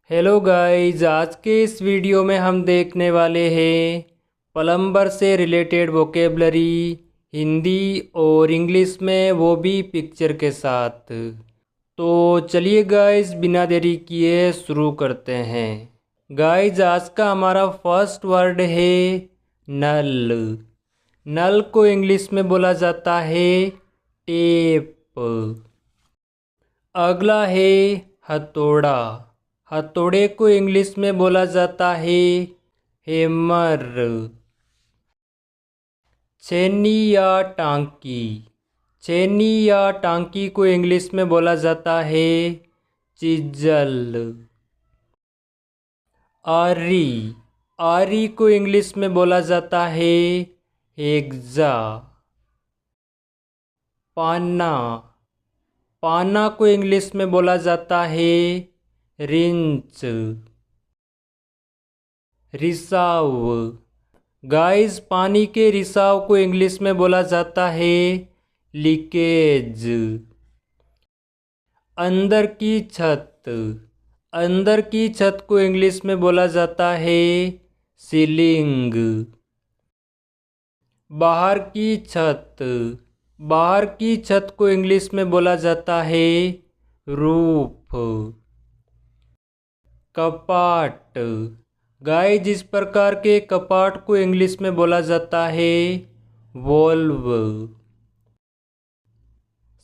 Hello guys, आज के इस वीडियो में हम देखने वाले हैं प्लम्बर से रिलेटेड वोकेबलरी हिंदी और इंग्लिश में, वो भी पिक्चर के साथ। तो चलिए गाइस, बिना देरी किए शुरू करते हैं। गाइस, आज का हमारा फर्स्ट वर्ड है नल। नल को इंग्लिश में बोला जाता है टेप। अगला है हथौड़ा। हथौड़े को इंग्लिश में बोला जाता है हैमर। छेनी या टांकी। छेनी या टांकी को इंग्लिश में बोला जाता है चिज्जल। आरी। आरी को इंग्लिश में बोला जाता है हेक्सा। पाना। पाना को इंग्लिश में बोला जाता है रिंच। रिसाव। गाइस, पानी के रिसाव को इंग्लिश में बोला जाता है लीकेज। अंदर की छत। अंदर की छत को इंग्लिश में बोला जाता है सीलिंग। बाहर की छत। बाहर की छत को इंग्लिश में बोला जाता है रूफ। कपाट। गाइस, जिस प्रकार के कपाट को इंग्लिश में बोला जाता है वॉल्व।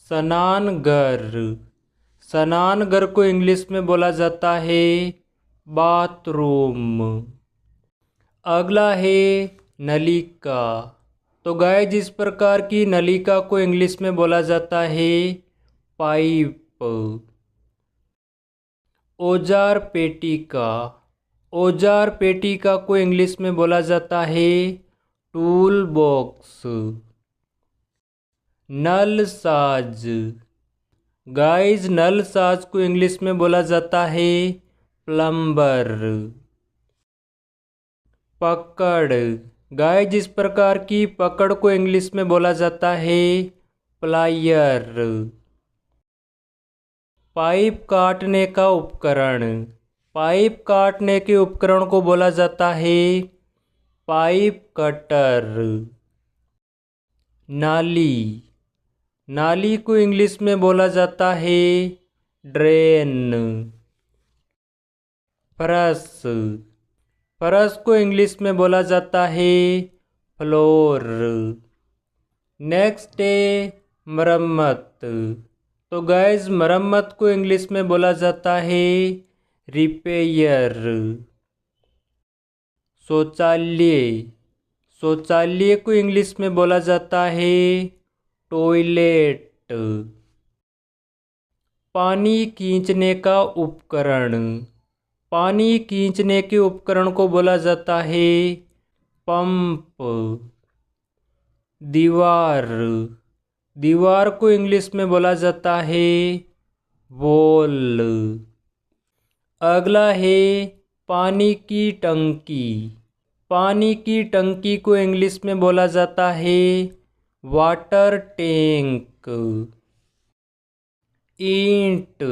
स्नानघर। स्नानघर को इंग्लिश में बोला जाता है बाथरूम। अगला है नलिका। तो गाइस, जिस प्रकार की नलिका को इंग्लिश में बोला जाता है पाइप। औजार पेटिका। औजार पेटिका को इंग्लिश में बोला जाता है टूल बॉक्स। नल साज। गाइस, नल साज को इंग्लिश में बोला जाता है प्लम्बर। पकड़। गाइस, जिस प्रकार की पकड़ को इंग्लिश में बोला जाता है प्लायर। पाइप काटने का उपकरण। पाइप काटने के उपकरण को बोला जाता है पाइप कटर। नाली। नाली को इंग्लिश में बोला जाता है ड्रेन। फरस। फरस को इंग्लिश में बोला जाता है फ्लोर। नेक्स्ट है मरम्मत। तो गाइस, मरम्मत को इंग्लिश में बोला जाता है रिपेयर। शौचालय। शौचालय को इंग्लिश में बोला जाता है टॉयलेट। पानी खींचने का उपकरण। पानी खींचने के उपकरण को बोला जाता है पंप। दीवार। दीवार को इंग्लिश में बोला जाता है वॉल। अगला है पानी की टंकी। पानी की टंकी को इंग्लिश में बोला जाता है वाटर टैंक। ईंट।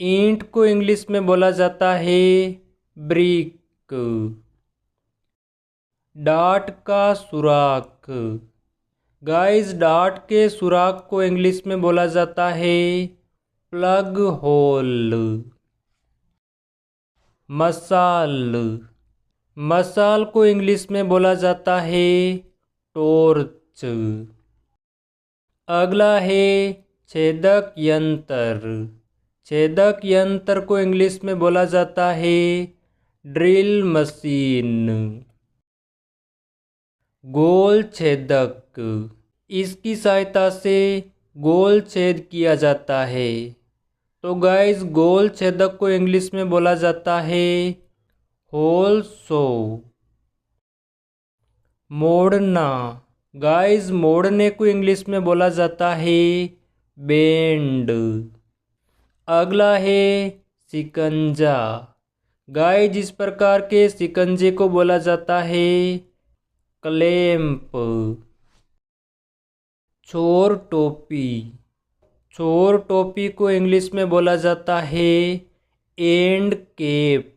ईंट को इंग्लिश में बोला जाता है ब्रिक। डार्ट का सुराख। गाइस, डार्ट के सुराख को इंग्लिश में बोला जाता है प्लग होल। मशाल। मशाल को इंग्लिश में बोला जाता है टॉर्च। अगला है छेदक यंत्र। छेदक यंत्र को इंग्लिश में बोला जाता है ड्रिल मशीन। गोल छेदक। इसकी सहायता से गोल छेद किया जाता है। तो गाइस, गोल छेदक को इंग्लिश में बोला जाता है होल सो। मोड़ना। गाइस, मोड़ने को इंग्लिश में बोला जाता है बेंड। अगला है शिकंजा। गाइस, जिस प्रकार के शिकंजे को बोला जाता है क्लैंप। छोर टोपी। छोर टोपी को इंग्लिश में बोला जाता है एंड केप।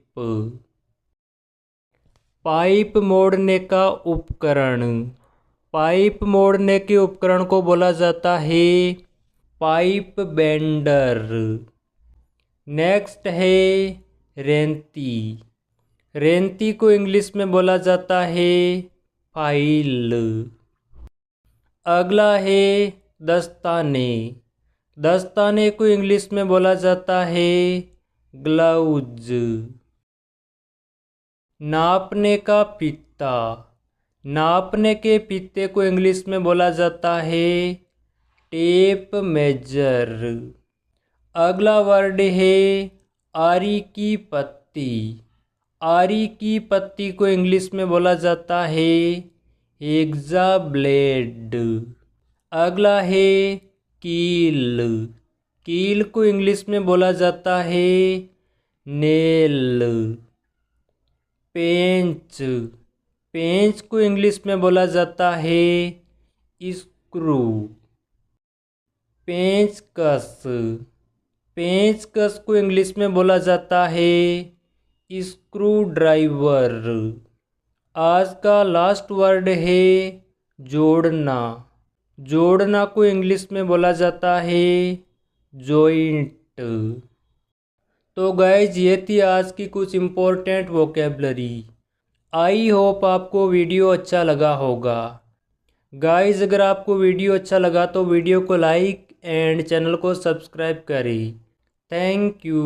पाइप मोड़ने का उपकरण। पाइप मोड़ने के उपकरण को बोला जाता है पाइप बेंडर। नेक्स्ट है रेंती। रेंती को इंग्लिश में बोला जाता है फाइल। अगला है दस्ताने। दस्ताने को इंग्लिश में बोला जाता है ग्लव्स। नापने का फीता। नापने के फीते को इंग्लिश में बोला जाता है टेप मेजर। अगला वर्ड है आरी की पत्ती। आरी की पत्ती को इंग्लिश में बोला जाता है हेक्सा ब्लेड। अगला है कील। कील को इंग्लिश में बोला जाता है नेल। पेंच। पेंच को इंग्लिश में बोला जाता है स्क्रू। पेंचकस। पेंचकस को इंग्लिश में बोला जाता है स्क्रू ड्राइवर। आज का लास्ट वर्ड है जोड़ना। जोड़ना को इंग्लिश में बोला जाता है जॉइंट। तो गाइज ये थी आज की कुछ इम्पोर्टेंट वोकेबलरी। आई होप आपको वीडियो अच्छा लगा होगा। गाइज अगर आपको वीडियो अच्छा लगा तो वीडियो को लाइक एंड चैनल को सब्सक्राइब करें। Thank you.